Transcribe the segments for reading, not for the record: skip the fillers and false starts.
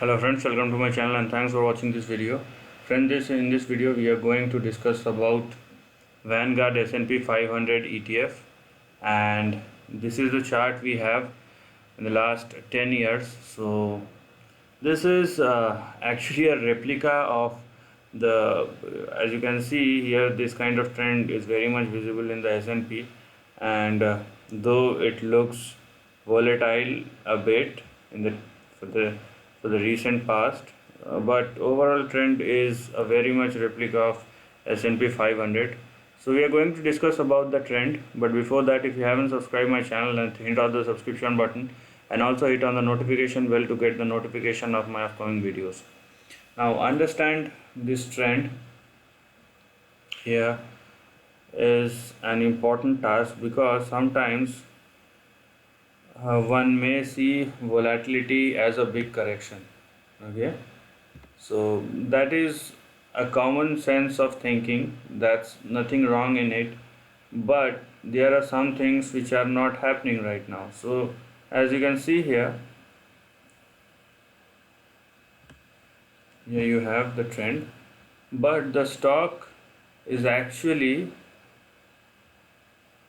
Hello friends, welcome to my channel and thanks for watching this video. Friends, in this video we are going to discuss about Vanguard S&P 500 ETF, and this is the chart we have in the last 10 years. So this is actually a replica of the, as you can see here, this kind of trend is very much visible in the S&P, and though it looks volatile a bit in the for the for the recent past, but overall trend is a very much replica of S&P 500. So we are going to discuss about the trend, but before that, if you haven't subscribed my channel, then hit on the subscription button and also hit on the notification bell to get the notification of my upcoming videos. Now understand this trend here is an important task, because sometimes one may see volatility as a big correction. Okay, so that is a common sense of thinking, that's nothing wrong in it, but there are some things which are not happening right now. So as you can see here you have the trend, but the stock is actually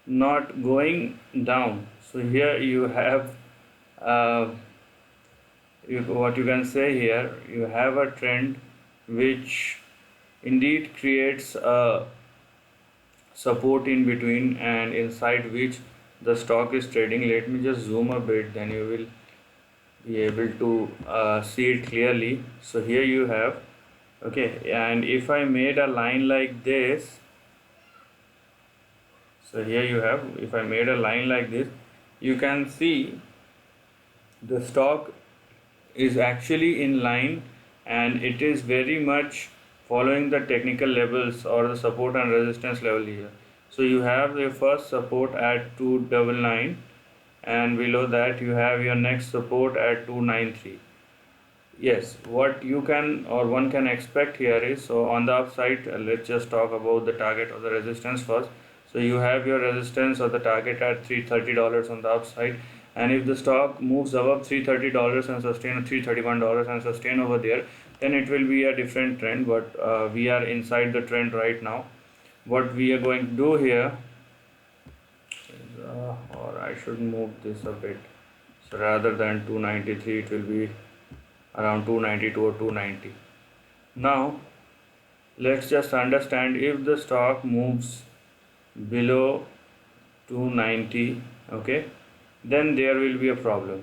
not going down. So here you have what you can say here, you have a trend which indeed creates a support in between and inside which the stock is trading. Let me just zoom a bit, then you will be able to see it clearly. So here you have, okay, and if I made a line like this, so here you have, if I made a line like this, you can see the stock is actually in line and it is very much following the technical levels or the support and resistance level here. So you have the first support at 299 and below that you have your next support at 293. Yes, what you can or one can expect here is, so on the upside, let's just talk about the target or the resistance first. So you have your resistance or the target at $330 on the upside, and if the stock moves above $330 and sustain $331 and sustain over there, then it will be a different trend. But we are inside the trend right now. What we are going to do here is, or I should move this a bit. So rather than 293, it will be around 292 or 290. Now let's just understand, if the stock moves below 290, okay, then there will be a problem.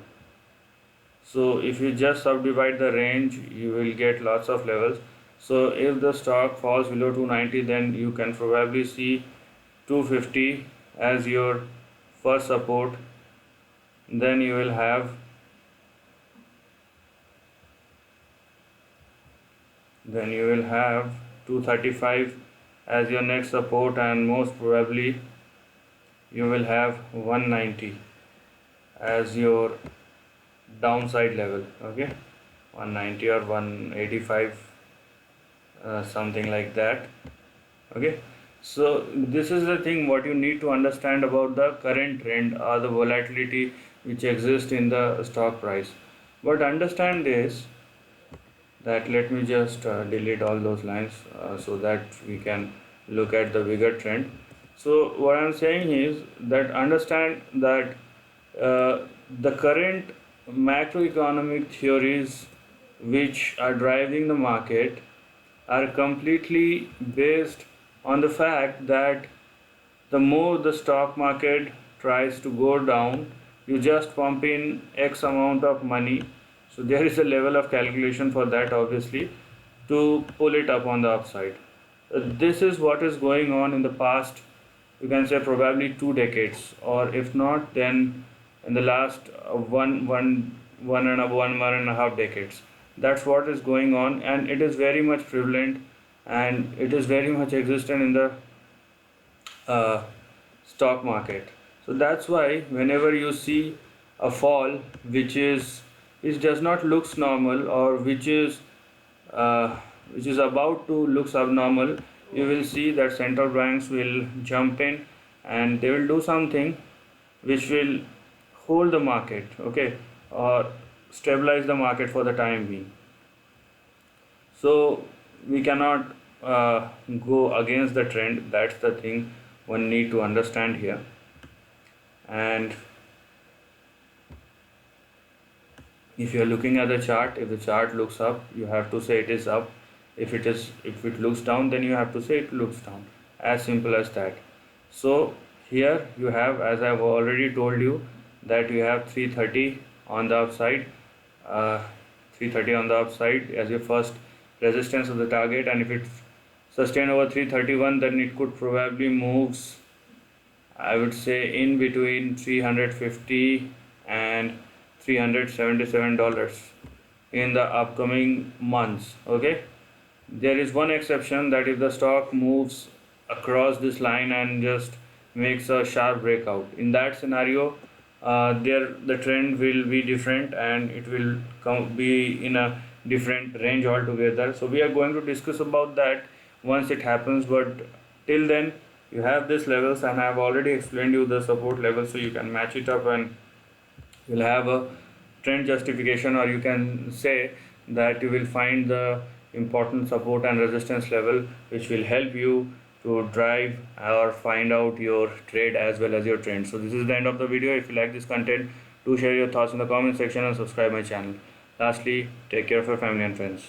So if you just subdivide the range, you will get lots of levels. So if the stock falls below 290, then you can probably see 250 as your first support, then you will have 235 as your next support, and most probably you will have 190 as your downside level. Okay, 190 or 185, something like that. Okay, so this is the thing what you need to understand about the current trend or the volatility which exists in the stock price. But understand this, that let me just delete all those lines so that we can look at the bigger trend. So what I'm saying is that understand that the current macroeconomic theories which are driving the market are completely based on the fact that the more the stock market tries to go down, you just pump in X amount of money. So there is a level of calculation for that, obviously, to pull it up on the upside. This is what is going on in the past, you can say probably 2 decades, or if not, then in the last one and a half decades. That's what is going on, and it is very much prevalent, and it is very much existent in the uh, stock market. So that's why whenever you see a fall which does not looks normal, or uh, which is about to looks abnormal, you will see that central banks will jump in and they will do something which will hold the market, okay, or stabilize the market for the time being. So we cannot go against the trend. That's the thing one need to understand here. And if you are looking at the chart, if the chart looks up, you have to say it is up. If it looks down, then you have to say it looks down. As simple as that. So here you have, as I've already told you, that you have 330 on the upside, 330 on the upside as your first resistance of the target, and if it sustain over 331, then it could probably moves, I would say, in between 350 and $377 in the upcoming months. Okay, there is one exception, that if the stock moves across this line and just makes a sharp breakout, in that scenario there the trend will be different and it will be in a different range altogether. So we are going to discuss about that once it happens, but till then you have these levels and I have already explained you the support level, so you can match it up and you'll have a trend justification, or you can say that you will find the important support and resistance level which will help you to drive or find out your trade as well as your trend. So this is the end of the video. If you like this content, do share your thoughts in the comment section and subscribe my channel. Lastly, take care of your family and friends.